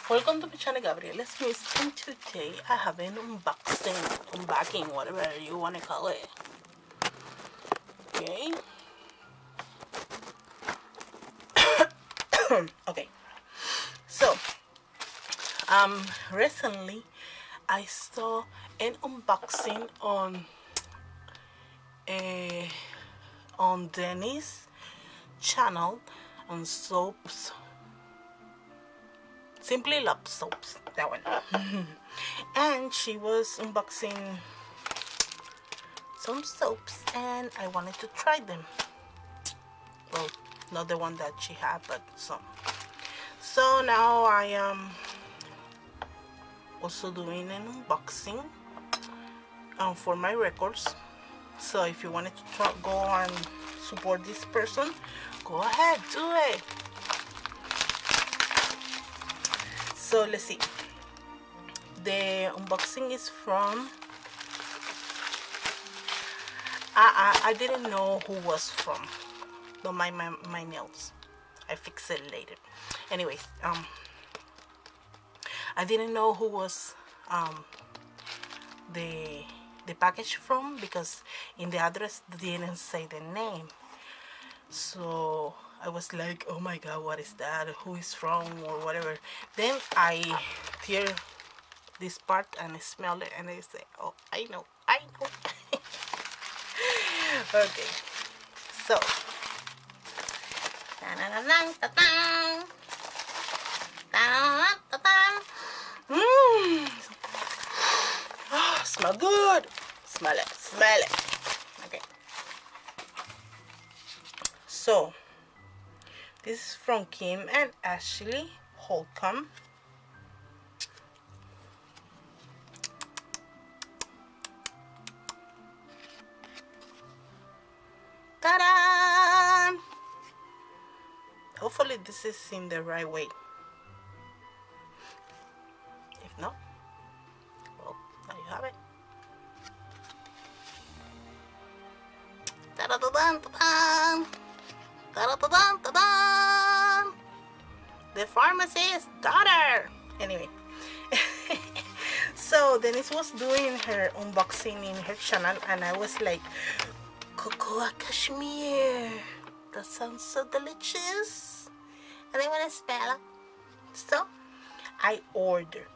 Welcome to my channel, Gabrieles, and today I have an unboxing, whatever you want to call it. Okay. Okay. So, recently I saw an unboxing on Denny's channel on soaps. Simply Love Soaps, that one. And she was unboxing some soaps and I wanted to try them. Well, not the one that she had, but some. So now I am also doing an unboxing for my records. So if you wanted to go and support this person, go ahead, do it. So let's see. The unboxing is from I didn't know who was from. Don't mind my nails. I fix it later. Anyways, I didn't know who was the package from, because in the address they didn't say the name. So I was like, oh my god, what is that? Who is from or whatever. Then I tear this part and I smell it and I say, oh, I know. Okay, so oh, smell good. Smell it. Okay. So this is from Kim and Ashley Holcomb. Ta-da! Hopefully this is in the right way. If not, well, there you have it. Ta-da-da-dun-da-dun! Ta-da-da-dun-da-dun! The pharmacist's daughter. Anyway, so Denise was doing her unboxing in her channel and I was like, cocoa cashmere, that sounds so delicious and I want to smell it. So I ordered.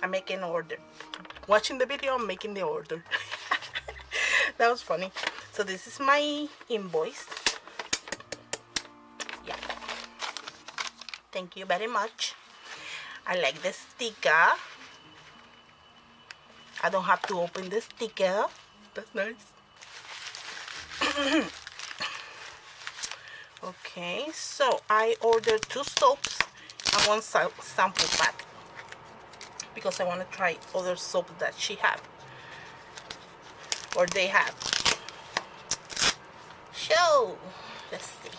I'm making an order. Watching the video, I'm making the order. That was funny. So this is my invoice. Yeah, thank you very much. I like the sticker. I don't have to open the sticker. That's nice. Okay, so I ordered 2 soaps and 1 sample pack because I want to try other soaps that she have or they have. So let's see.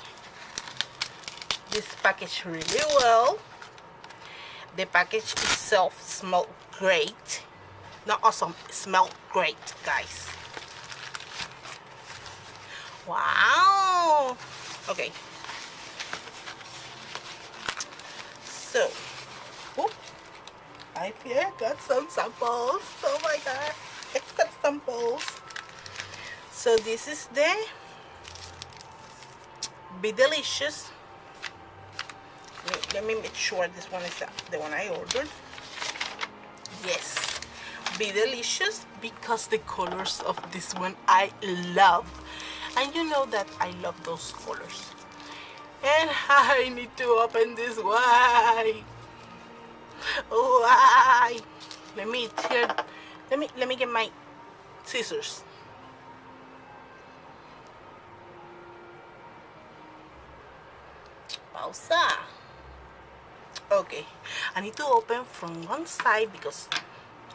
This package really well. The package itself smells great. Not awesome, it smells great, guys. Wow. Okay. So, whoop, I here got some samples. Oh my god, extra samples. So this is the Be Delicious. Let me make sure this one is the one I ordered. Yes, Be Delicious, because the colors of this one I love. And you know that I love those colors. And I need to open this. Why? Why? Let me get my scissors. Pausa. Okay, I need to open from one side because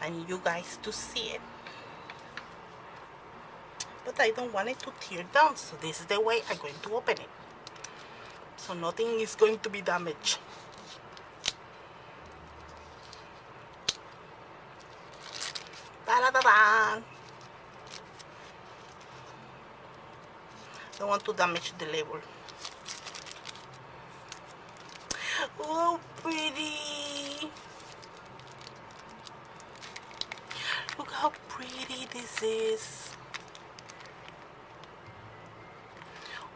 I need you guys to see it. But I don't want it to tear down, so this is the way I'm going to open it. So nothing is going to be damaged. Ta-da-da-da! Don't want to damage the label. Oh, pretty! pretty this is.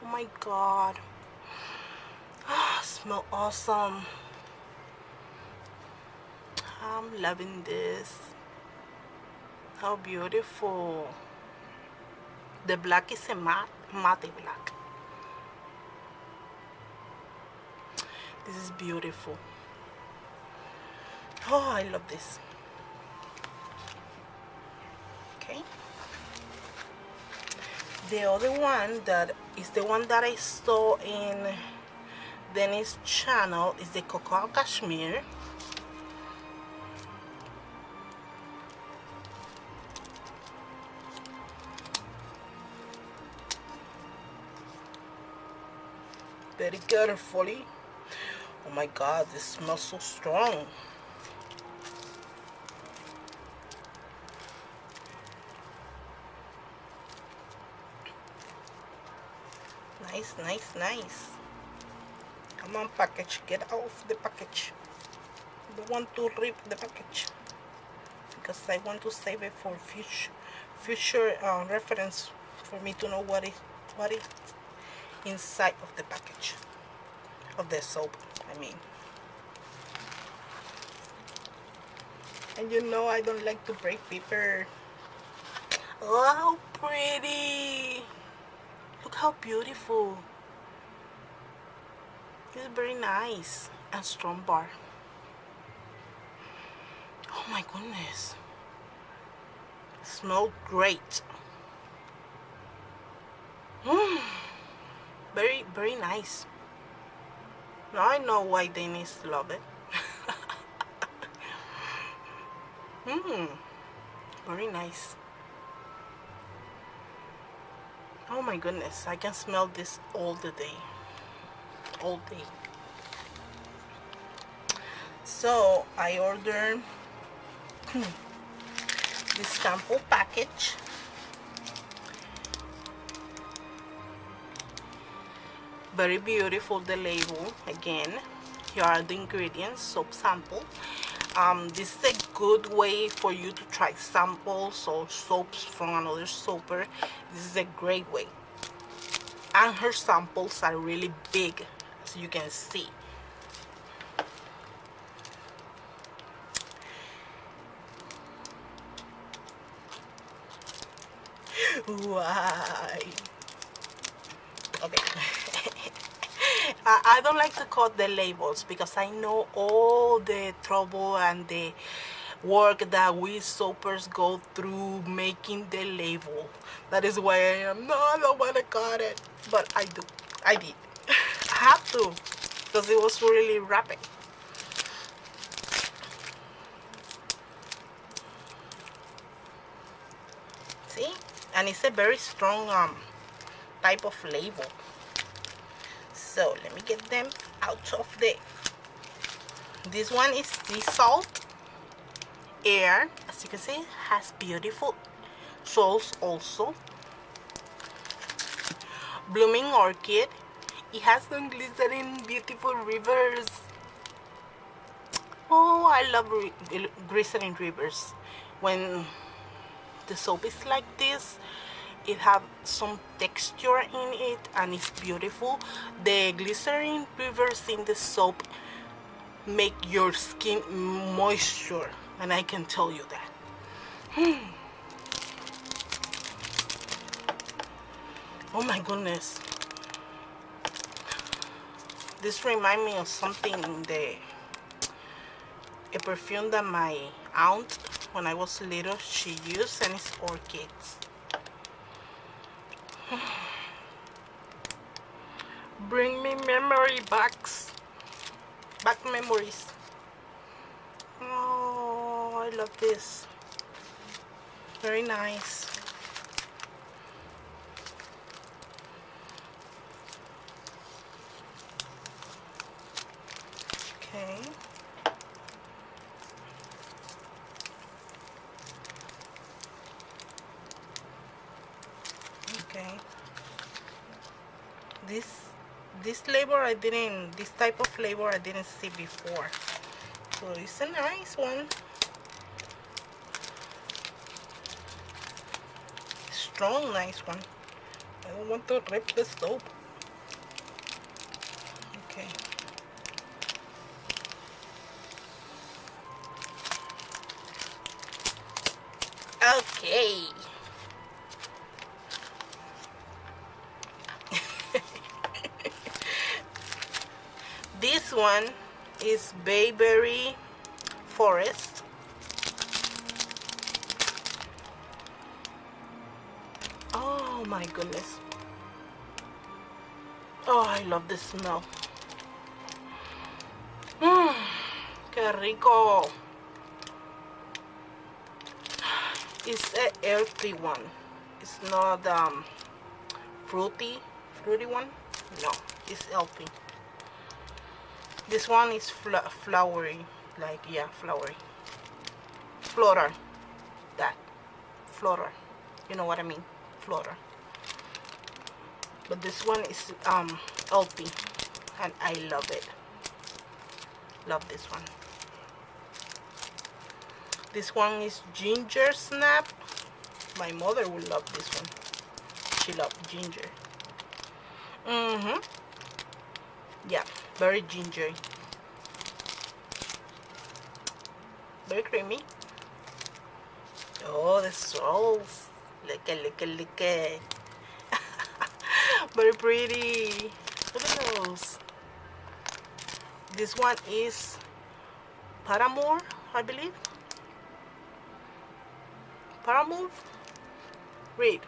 Oh my god. Smell awesome. I'm loving this. How beautiful. The black is a matte black. This is beautiful. Oh, I love this. Okay. The other one that is the one that I saw in Dennis' channel is the Cocoa Cashmere. Very carefully. Oh my god, this smells so strong. Nice, nice, nice. Come on, package, get out of the package. I don't want to rip the package because I want to save it for future reference for me to know what is inside of the package of the soap, I mean. And you know I don't like to break paper. Oh, how pretty. Look how beautiful. It's very nice and strong bar. Oh my goodness. Smells great. Very, very nice. Now I know why Dennis love it. Very nice. Oh my goodness, I can smell this all the day. All day. So I ordered this sample package. Very beautiful, the label. Again, here are the ingredients. Soap sample. This is a good way for you to try samples or soaps from another soaper. This is a great way. And her samples are really big, as you can see. Why? Okay. I don't like to cut the labels because I know all the trouble and the work that we soapers go through making the label. That is why I don't want to cut it, but I did. I have to because it was really rapid. See, and it's a very strong type of label. So let me get them out of the. This one is sea salt air. As you can see, it has beautiful souls also. Blooming orchid. It has some glittering beautiful rivers. Oh, I love glittering rivers. When the soap is like this, it have some texture in it and it's beautiful. The glycerin rivers in the soap make your skin moisture, and I can tell you that. Oh my goodness, this reminds me of something, a perfume that my aunt when I was little she used, and it's orchids. Bring me memory back memories. Oh, I love this. Very nice. Okay. Okay. This flavor this type of flavor I didn't see before. So it's a nice one. strong, nice one. I don't want to rip the soap. Okay. Okay. This one is Bayberry Forest. Oh my goodness. Oh, I love the smell. Mmm, qué rico. It's a earthy one. It's not fruity one. No, it's healthy. This one is flowery, like, yeah, flowery. Floral. That. Floral. You know what I mean? Floral. But this one is healthy, and I love it. Love this one. This one is ginger snap. My mother will love this one. She loves ginger. Yeah, very gingery. Very creamy. Oh, the sauce. Look at. Very pretty. Look at those. This one is Paramore, I believe. Paramore? Read.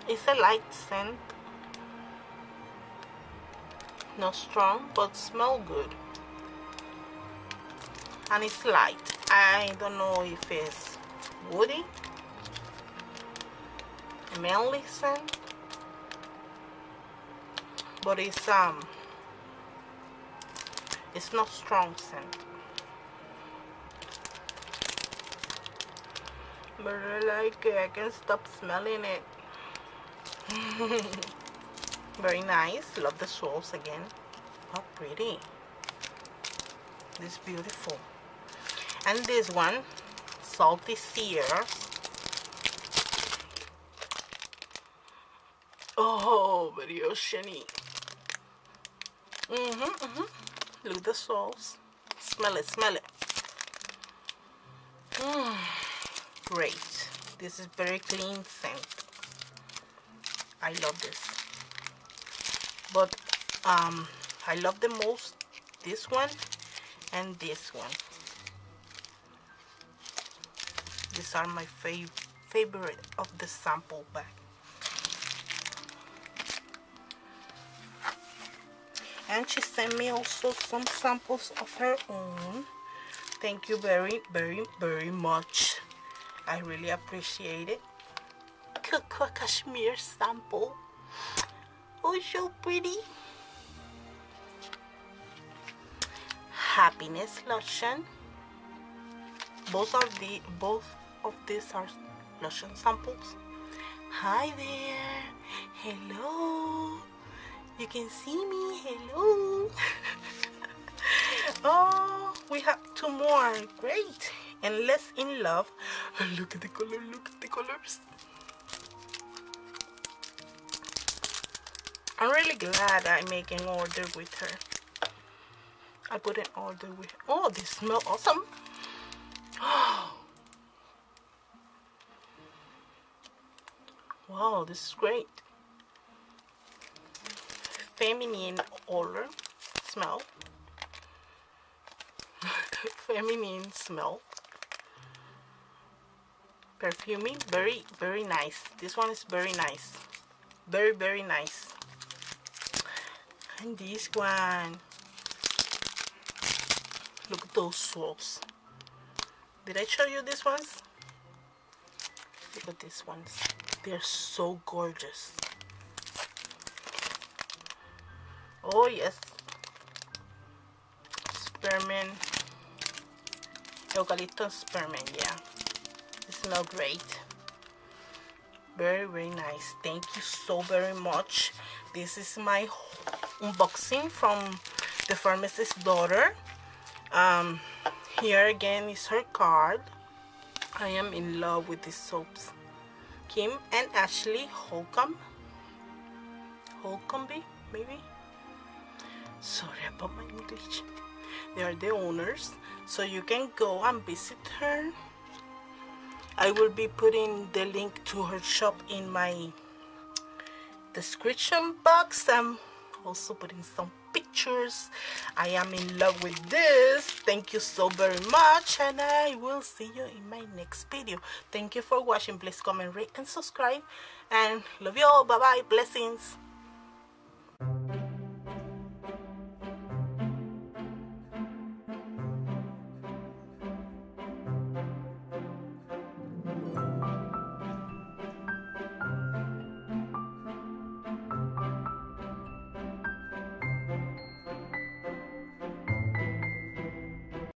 It's a light scent. Not strong, but smell good. And it's light. I don't know if it's woody, a manly scent, but it's not strong scent. But I like it. I can't stop smelling it. Very nice. Love the sauce again. How pretty. This is beautiful. And this one, Salty Sears. Oh, very oceany. Look at the sauce. Smell it, smell it. Great. This is very clean scent. I love this. But I love the most this one and this one. These are my favorite of the sample bag. And she sent me also some samples of her own. Thank you very, very, very much. I really appreciate it. Cocoa cashmere sample. Oh, so pretty. Happiness lotion. Both of these are lotion samples. Hi there. Hello. You can see me. Hello. Oh, we have two more. Great. And Less in Love. Oh, look at the color. Look at the colors. I'm really glad I make an order with her. I put an order with her. Oh, they smell awesome. Oh. Wow, this is great. Feminine odor smell. Feminine smell. Perfuming, very, very nice. This one is very nice. Very, very nice. And this one. Look at those swirls. Did I show you these ones? Look at these ones. They're so gorgeous. Oh yes. Spearmint. Eucalyptus spearmint, yeah. They smell great. Very nice. Thank you so very much. This is my unboxing from the pharmacist's daughter. Here again is her card. I am in love with these soaps. Kim and Ashley Holcomb, maybe. Sorry about my English. They are the owners, so you can go and visit her. I will be putting the link to her shop in my description box. I'm also putting some pictures. I am in love with this. Thank you so very much, and I will see you in my next video. Thank you for watching. Please comment, rate, and subscribe, and love you all. Bye bye. Blessings.